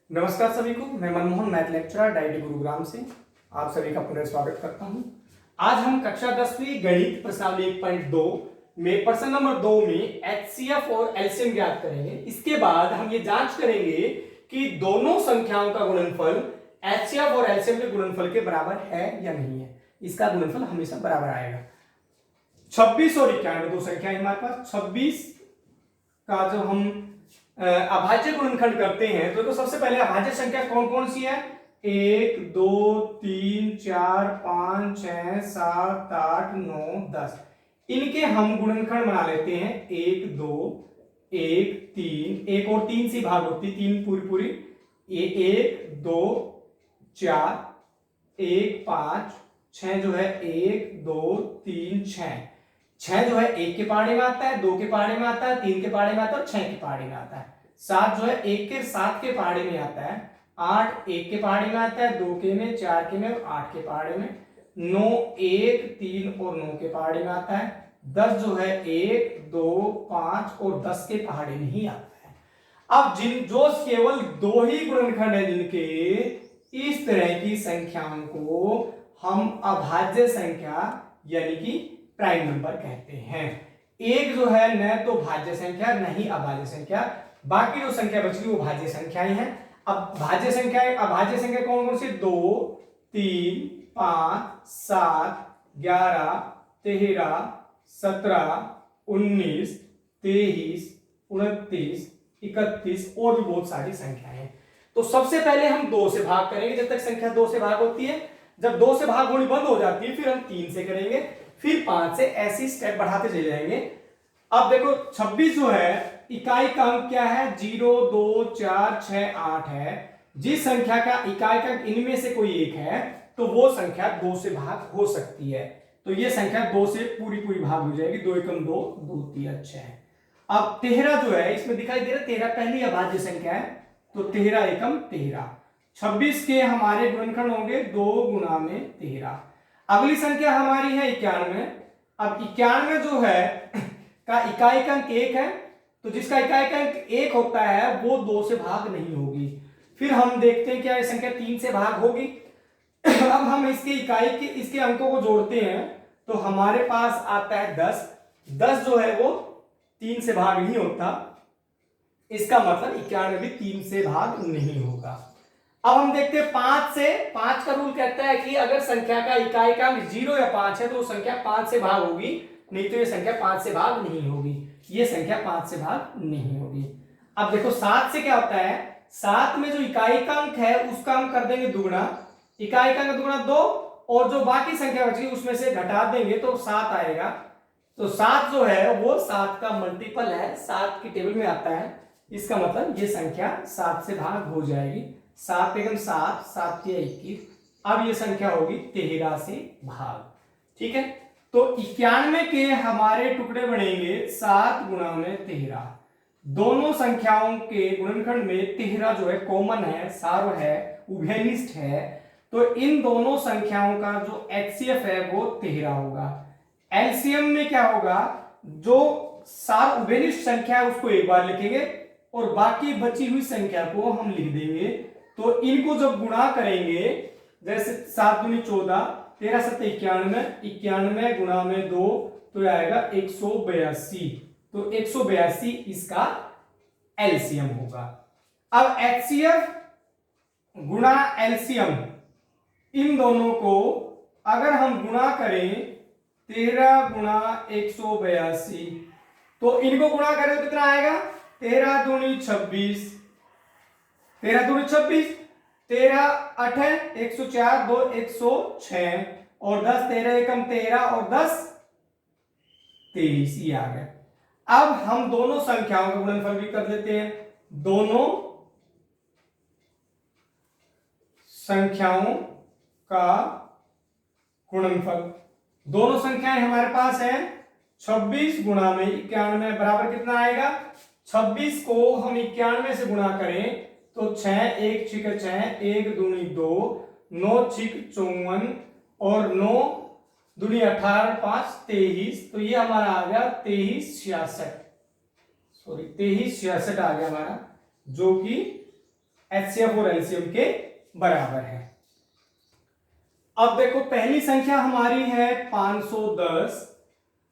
नमस्कार सभी को, मैं Manmohan math lecturer diet Gurugram से आप सभी का पुनः स्वागत करता हूं। आज हम कक्षा 10वीं गणित प्रश्नावली 1.2 में प्रश्न नंबर 2 में एचसीएफ और एलसीएम ज्ञात करेंगे। इसके बाद हम ये जांच करेंगे कि दोनों संख्याओं का गुणनफल एचसीएफ और एलसीएम के गुणनफल के बराबर है या नहीं है। इसका गुणनफल हमेशा बराबर आएगा। 26 और 91 दो संख्याएं हमारे पास। 26 का जो हम अभाज्य गुणनखंड करते हैं तो सबसे पहले अभाज्य संख्या कौन कौन सी है? 1 2 3 4 5 6 7 8 9 10। इनके हम गुणनखंड बना लेते हैं 1 2 1 3, एक और 3 से भाग होती, 3 पूरी पूरी, 1 2 4 1 5 6 जो है 1 2 3 6। 6 जो है 1 के पहाड़े में आता है, 2 के पहाड़े में आता है, 3 के पहाड़े में आता है और 6 के पहाड़े में आता है। 7 जो है 1 के 7 के पहाड़े में आता है, 8 1 के पहाड़े में आता है, 2 के में, 4 के में और 8 के पहाड़े में। 9 1 3 और 9 के पहाड़े में आता है। 10 जो है 1 2 5 और 10 के पहाड़े में ही आता है। अब जो केवल 2 ही गुणनखंड है जिनके, इस तरह की संख्याओं को हम अभाज्य संख्या यानी कि प्राइम नंबर कहते हैं। एक जो है न तो भाज्य संख्या न ही अभाज्य संख्या, बाकी जो संख्या बच गई वो भाज्य संख्याएं हैं। अब भाज्य संख्याएं, अभाज्य संख्या कौन कौन सी? 2 3 5 7 11 13 17 19 23 29 31 और भी बहुत सारी संख्याएं हैं। तो सबसे पहले हम 2 से भाग करेंगे जब तक संख्या 2 से भाग होती है। जब 2 से भाग होनी बंद हो जाती है फिर हम 3 से करेंगे, फिर 5 से, ऐसी स्टेप बढ़ाते चले जाएंगे। अब देखो 26 जो है इकाई का अंक क्या है? 0 2 4 6 8 है। जिस संख्या का इकाई का अंक इनमें से कोई एक है तो वो संख्या 2 से भाग हो सकती है। तो ये संख्या 2 से पूरी पूरी भाग हो जाएगी। 2 एकम 2, 2 3 6। अब 13 जो है इसमें दिखाई दे रहा है, 13 पहली अभाज्य संख्या है तो 13 एकम 13। 26 के हमारे गुणनखंड होंगे 2 गुणा में 13। अगली संख्या हमारी है 91। अब 91 जो है का इकाई का अंक 1 है, तो जिसका इकाई का अंक 1 होता है वो 2 से भाग नहीं होगी। फिर हम देखते हैं क्या ये संख्या 3 से भाग होगी। अब हम इसके इकाई के इसके अंकों को जोड़ते हैं तो हमारे पास आता है 10। 10 जो है वो 3 से भाग नहीं होता, इसका मतलब 91 भी 3 से भाग नहीं होगा। अब हम देखते हैं 5 से। 5 का रूल कहता है कि अगर संख्या का इकाई का अंक 0 या 5 है तो वो संख्या 5 से भाग होगी, नहीं तो ये संख्या 5 से भाग नहीं होगी। ये संख्या 5 से भाग नहीं होगी। अब देखो 7 से क्या होता है? 7 में जो इकाई का अंक है उसका हम कर देंगे दुगुना, इकाई का अंक दुगुना 2, और जो बाकी संख्या बची उसमें से घटा देंगे तो 7 आएगा। तो 7 जो है वो 7 का मल्टीपल है, 7 की टेबल में आता है। इसका मतलब ये संख्या 7 से भाग हो जाएगी। 7 एकम 7, 7 तिया 21। अब ये संख्या होगी 13 से भाग। ठीक है, तो 91 के हमारे टुकड़े बनेंगे 7 गुणा में 13। दोनों संख्याओं के गुणनखंड में 13 जो है कॉमन है, सार्व है, उभयनिष्ठ है। तो इन दोनों संख्याओं का जो एचसीएफ है वो 13 होगा। एलसीएम में क्या होगा? जो सार्व उभयनिष्ठ संख्या है उसको एक बार लिखेंगे और बाकी बची हुई संख्या को हम लिख देंगे। तो इनको जब गुणा करेंगे, जैसे 7 दूनी 14, 13 7 91, 91 गुणा में 2 तो आएगा 182। तो 182 इसका एलसीएम होगा। अब एचसीएफ गुणा एलसीएम, इन दोनों को अगर हम गुणा करें 13 गुणा 182 तो इनको गुणा करें तो कितना आएगा? 13 दूनी 26, 13 दूनी 26, 13 8 104, 2 106 और 10, 13 एकम 13 और 10 23, ये आ गया। अब हम दोनों संख्याओं का गुणनफल भी कर लेते हैं। दोनों संख्याओं का गुणनफल, दोनों संख्याएं हमारे पास है 26 गुणा में 91 बराबर कितना आएगा? 26 को हम 91 से गुणा करें तो 6 1 छिक 6, 1 दूनी 2, 9 छिक 54 और 9 दूनी 18, 5 23। तो ये हमारा आ गया 2366, सॉरी 2366 आ गया हमारा, जो कि HCF और LCM के बराबर है। अब देखो पहली संख्या हमारी है 510।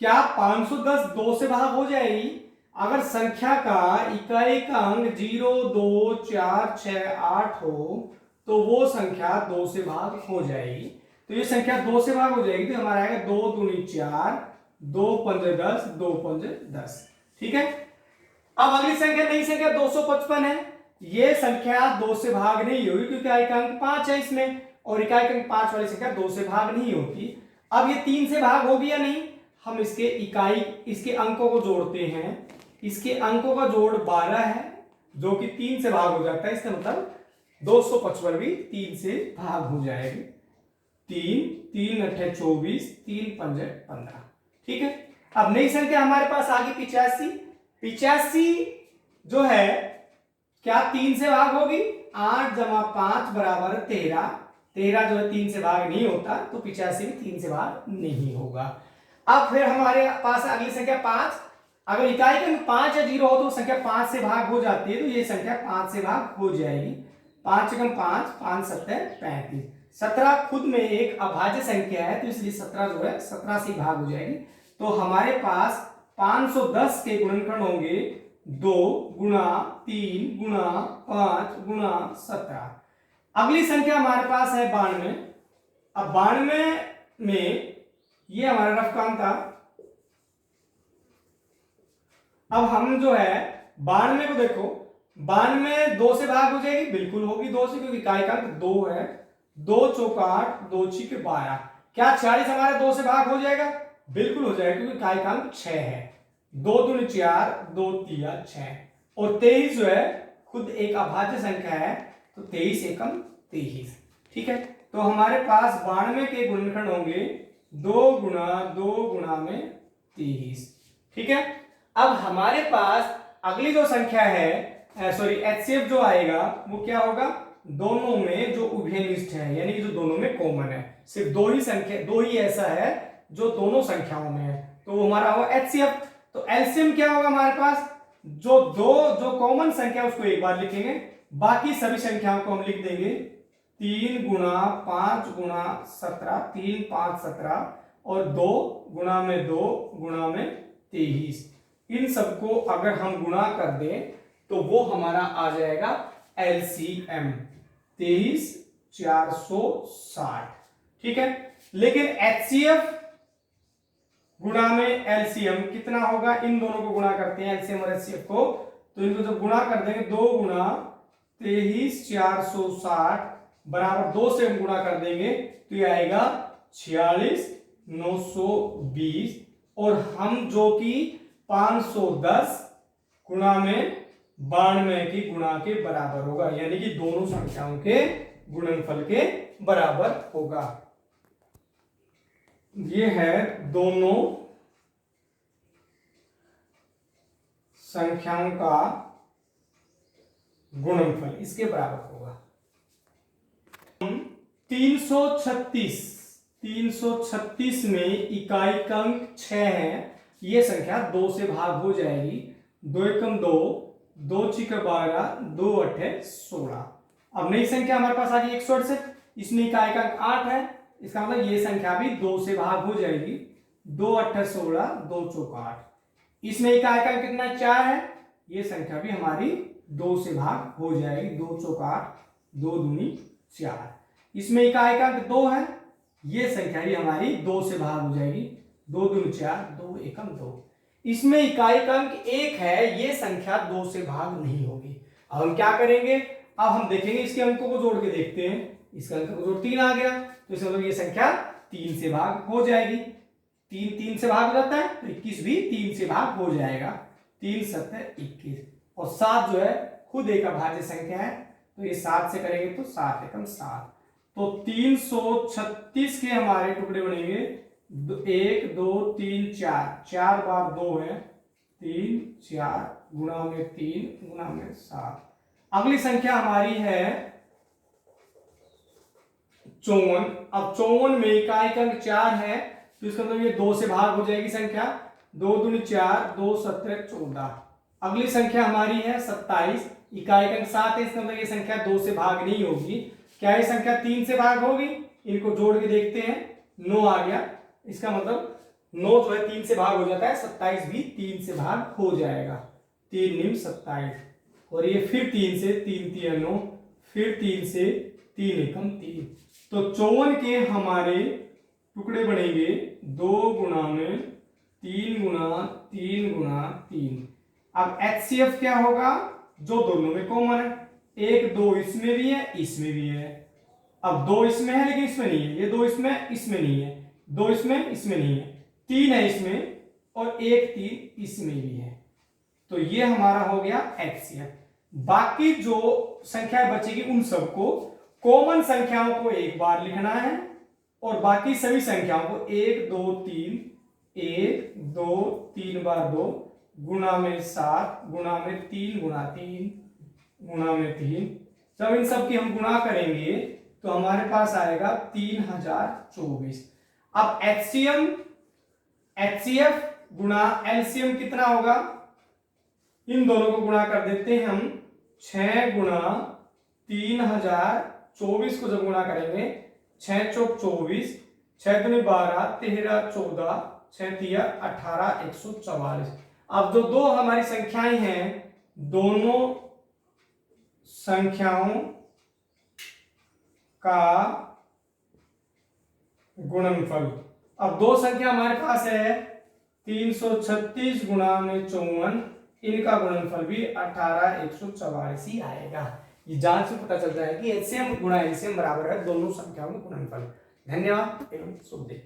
क्या 510 2 से भाग हो जाएगी? अगर संख्या का इकाई का अंक 0, 2, 4, 6, 8 हो तो वो संख्या 2 से भाग हो जाएगी। तो ये संख्या 2 से भाग हो जाएगी तो हमारा आएगा 2 दूनी 4, 2 पंजे 10, 2 पंजे 10। ठीक है। अब अगली संख्या नई संख्या 255 है। ये संख्या 2 से भाग नहीं होगी क्योंकि इकाई का अंक 5 है इसमें, और इकाई का अंक 5 वाली संख्या 2 से भाग नहीं होती। अब ये 3 से भाग होगी या नहीं? हम इसके अंकों को जोड़ते हैं। इसके अंकों का जोड़ 12 है जो कि 3 से भाग हो जाता है। इसका मतलब 255 भी 3 से भाग हो जाएगी। 3 3 अट्ठे 24, 3 पंजे 15। ठीक है। अब नई संख्या हमारे पास आ गई 85। 85 जो है क्या 3 से भाग होगी? 8 जमा 5 बराबर 13। 13 जो है 3 से भाग नहीं होता तो 85 भी 3 से भाग नहीं होगा। अब फिर हमारे पास अगली संख्या 5। अगर इकाई का 5 या 0 हो तो संख्या 5 से भाग हो जाती है, तो ये संख्या 5 से भाग हो जाएगी। 5 एकम 5, 5 सत्तर 35। 17 खुद में एक अभाज्य संख्या है तो इसलिए 17 जो है 17 से भाग हो जाएगी। तो हमारे पास 510 के गुणनखंड होंगे 2 गुणा 3 गुणा 5 गुणा 17। अगली संख्या हमारे पास है 92। अब 92 में ये हमारा रफ काम था। अब हम जो है 92 को देखो, 92 2 से भाग हो जाएगी, बिल्कुल होगी 2 से, क्योंकि इकाई का अंक 2 है। 2 चौका 8, 2 छिक 12। क्या 46 हमारा 2 से भाग हो जाएगा? बिल्कुल हो जाएगा क्योंकि इकाई का अंक 6 है। 2 दूनी 4, 2 तिया 6। और 23 जो है खुद एक अभाज्य संख्या है तो 23 एकम 23। ठीक है। तो हमारे पास 92 के गुणनखंड होंगे 2 गुणा 2 गुणा में 23। ठीक है। अब हमारे पास अगली जो संख्या है HCF जो आएगा वो क्या होगा? दोनों में जो उभयनिष्ठ है, यानी कि जो दोनों में कॉमन है। सिर्फ दो ही ऐसा है जो दोनों संख्याओं में है, तो वो हमारा होगा HCF। तो LCM क्या होगा हमारे पास? जो कॉमन संख्या उसको एक बार लिखेंगे, बाकी सभी संख्याओं को हम लिख देंगे 3 गुणा 5 गुणा 17, 3 5 17, और 2 गुणा में 2 गुणा में 23। इन सबको अगर हम गुणा कर दें तो वो हमारा आ जाएगा LCM 23460। ठीक है। लेकिन HCF गुणा में LCM कितना होगा? इन दोनों को गुणा करते हैं LCM और HCF को, तो इनको जब गुणा कर देंगे 2 गुणा 23460 बराबर 2 से हम गुणा कर देंगे तो ये आएगा 46920। और हम जो कि 510 गुणा में 92 की गुणा के बराबर होगा, यानी कि दोनों संख्याओं के गुणनफल के बराबर होगा। ये है दोनों संख्याओं का गुणनफल, इसके बराबर होगा। 336 में इकाई का अंक 6 है। ये संख्या 2 से भाग हो जाएगी। 2 एकम 2, 2 छिक 12, 2 अट्ठे 16। अब नई संख्या हमारे पास आ गई 168। इसमें इकाई का अंक 8 है, इसका मतलब ये संख्या भी 2 से भाग हो जाएगी। 2 अट्ठे 16, 2 चौका 8। इसमें इकाई का अंक कितना 4 है, ये संख्या भी हमारी 2 से भाग हो जाएगी। 2 चौका 8, 2 दूनी 4। इसमें इकाई का अंक 2 है, ये संख्या भी हमारी 2 से भाग हो जाएगी। 2 दूनी 4, 2 एकम 2। इसमें इकाई का अंक 1 है, ये संख्या 2 से भाग नहीं होगी। अब हम क्या करेंगे? अब हम देखेंगे इसके अंकों को जोड़ के देखते हैं। इसका अंक को जोड़ 3 आ गया तो इसका मतलब ये संख्या 3 से भाग हो जाएगी। 3 से भाग हो जाता है तो 21 भी 3 से भाग हो जाएगा। 3 7 21। और 7 जो है खुद एक अभाज्य संख्या है तो ये 7 से करेंगे तो 7 एकम 7। तो 336 के हमारे टुकड़े बनेंगे 1 2 3 4। 4 बार 2 है 3 4 गुणा में 3 गुणा में 7। अगली संख्या हमारी है 54। अब 54 में इकाई का अंक 4 है तो इसका मतलब ये 2 से भाग हो जाएगी संख्या। 2 दूनी 4, 2 17 14। अगली संख्या हमारी है 27। इकाई अंक 7 है, इसका मतलब ये संख्या 2 से भाग नहीं होगी। क्या ये संख्या 3 से भाग होगी? इनको जोड़ के देखते हैं, 9 आ गया। इसका मतलब 9 जो है 3 से भाग हो जाता है, 27 भी 3 से भाग हो जाएगा। 3 निम 27, और ये फिर 3 से, 3 3 9, फिर 3 से, 3 एकम 3। तो 54 के हमारे टुकड़े बनेंगे 2 गुणा में 3 गुणा 3 गुणा 3। अब HCF क्या होगा? जो दोनों में कॉमन है, 1 2 इसमें भी है, इसमें भी है। अब 2 इसमें है लेकिन इसमें नहीं है, ये 2 इसमें, इसमें नहीं है, 2 इसमें, इसमें नहीं है, 3 है इसमें, और 1 3 इसमें भी है। तो ये हमारा हो गया HCF। बाकी जो संख्या बचेगी उन सबको कॉमन संख्याओं को एक बार लिखना है, और बाकी सभी संख्याओं को 1 2 3 1 2 3 बार 2 गुणा में 7 गुणा में 3 गुणा 3 गुणा में 3। जब इन सब की हम गुणा करेंगे तो हमारे पास आएगा 3024। अब HCF गुणा LCM कितना होगा? इन दोनों को गुणा कर देते हैं हम। 6 गुणा 3024 को जब गुणा करेंगे, 6 चौक 24, 6 दूनी 12, 13 14, 6 तिया 18, 144। अब जो दो हमारी संख्याएं हैं, दोनों संख्याओं का गुणनफल। अब दो संख्या हमारे पास है 336 गुणा में 54, इनका गुणनफल भी 18 144 ही आएगा। ये जांच से पता चलता है कि HCM गुणा LCM बराबर है दोनों संख्याओं का गुणनफल। धन्यवाद एवं शुभ दिन।